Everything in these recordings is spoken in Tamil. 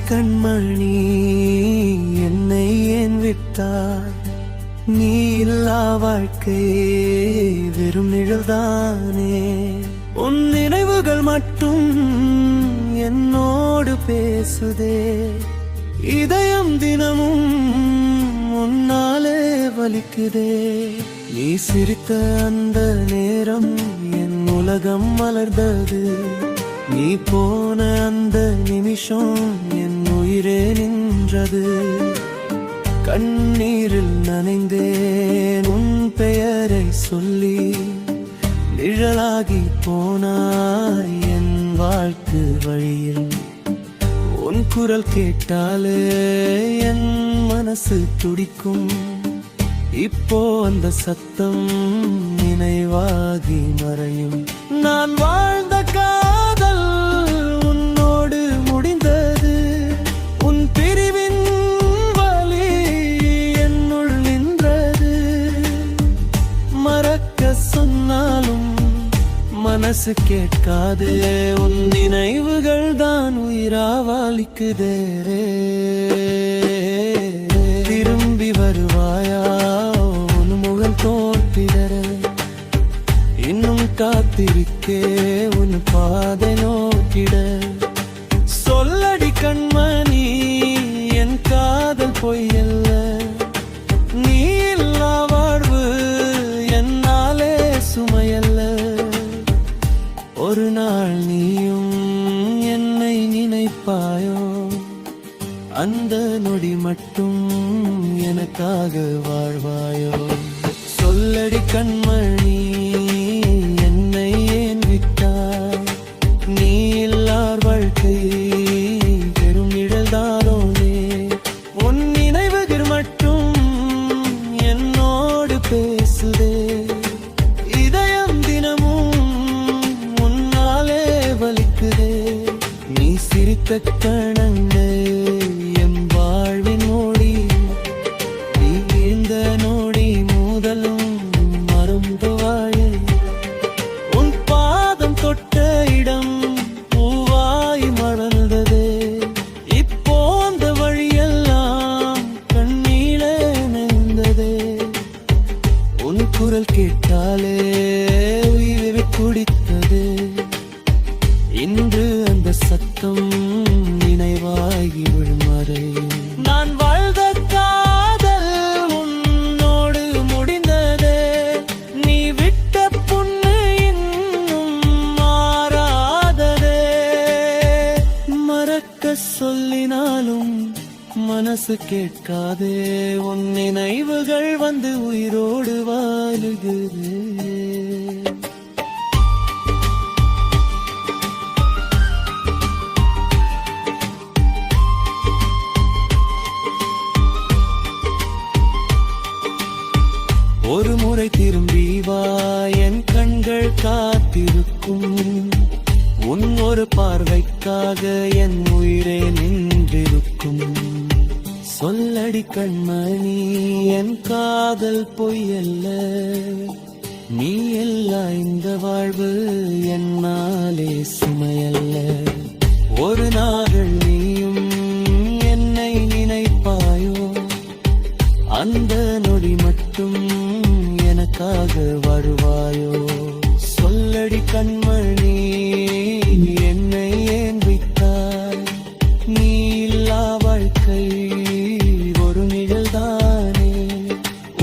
கண்மணி என்னை ஏன் விட்டாய்? நீ இல்லா வாழ்க்கை வெறும் நிழல்தானே. உன் நினைவுகள் மட்டும் என்னோடு பேசுதே. இதயம் தினமும் உன்னாலே வலிக்குதே. நீ சிரித்த அந்த நேரம் என் உலகம் மலர்ந்தது. நீ போன அந்த நிமிஷம் என் உயிரே நின்றது. கண்ணீரில் நனைந்தேன் உன் பெயரை சொல்லி. நிழலாகி போனாய் என் வாழ்க்கை வழியில். உன் குரல் கேட்டாலே என் மனசு துடிக்கும். இப்போ அந்த சத்தம் நினைவாகி மறையும். நான் வாழ்ந்த காதல் உன்னோடு முடிந்தது. உன் பிரிவின் வலி என்னுள் நின்றது. மறக்க சொன்னாலும் மனசு கேட்காதே. உன் நினைவுகள் தான் உயிரா வலிக்குதே. திரும்பி வருவாயா உன் முகம் தோற்பிடர? இன்னும் காத்திருக்கே உன் பாதை நோக்கிட. சொல்லடி கண்மணி என் காதல் பொய்யல்ல. நீ இல்லா வாழ்வு என்னாலே சுமையல்ல. ஒரு நாள் நீயும் என்னை நினைப்பாயோ? அந்த நொடி மட்டும் எனக்காக வாழ்வாயோ? சொல்லடி கண்மணி என்னை ஏன் விட்டாய்? நீ இல்லார் வாழ்க்கை வெறும் நிழல்தானே. உன் நினைவுகள் மட்டும் என்னோடு பேசுதே. இதயம் தினமும் உன்னாலே வலிக்குதே. நீ சிரித்த கணங்கள் என் வாழ்வின் மோடி. நீ இந்த நோடி முதலும் மறந்து வாழ. உன் பாதம் தொட்ட இடம் பூவாய் மலர்ந்ததே. இப்போ அந்த வழியெல்லாம் கண்ணீளே நெய்ந்ததே. உன் குரல் கேட்டாலே உயிரை குடித்ததே. இன்று அந்த சத்தம் நினைவாகி விழுமறை. நான் வாழ்ந்த காதல் உன்னோடு முடிந்ததே. நீ விட்ட புண்ணு இன்னும் மாறாததே. மறக்க சொல்லினாலும் மனசு கேட்காதே. உன் நினைவுகள் வந்து உயிரோடு வாழுகிறே. ஒரு முறை திரும்பி வா என் கண்கள் காத்திருக்கும். உன் ஒரு பார்வைக்காக என் உயிரே நின்றிருக்கும். சொல்லடி கண்மணி என் காதல் பொய்யல்ல. நீ எல்லா இந்த வாழ்வு என்னாலே சுமையல்ல. ஒரு நாள் நீயும் என்னை நினைப்பாயோ? அந்த நொடி மட்டும் எனக்காக வருவாயோ? சொல்லடி கண்மணி என்னை ஏன் விட்டாய்? நீ இல்லா வாழ்க்கை ஒரு நிழல்தானே.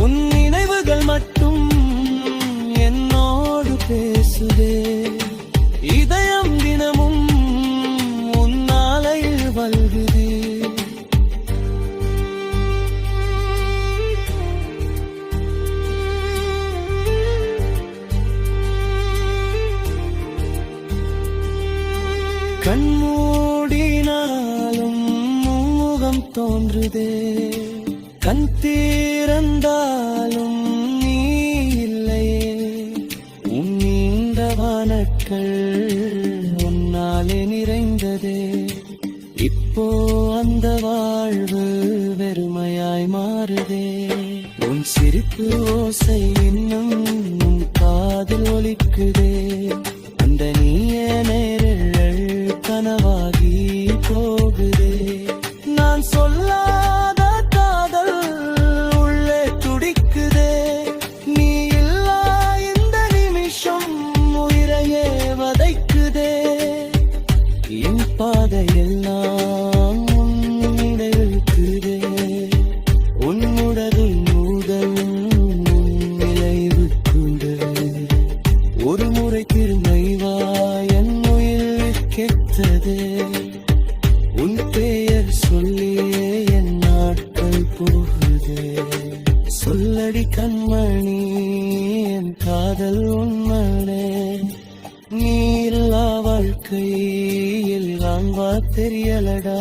உன் நினைவுகள் மட்டும் என்னோடு பேசுதே. இதயம் தினமும் உன்னாலே வல்குதே. கண்மூடினாலும் முகம் தோன்றுதே. கண் திறந்தாலும் நீ இல்லையே. உன் நீண்ட வானக்கள் உன்னாலே நிறைந்ததே. இப்போ அந்த வாழ்வு வெறுமையாய் மாறுதே. உன் சிரிப்பு ஓசை இன்னும் உன் காதில் ஒலிக்குதே. அந்த நீய நேரங்கள் கனவாகி போகுதே. காதல் உண்மையே நீ இல்லா வாழ்க்கையில் காண்பா தெரியலடா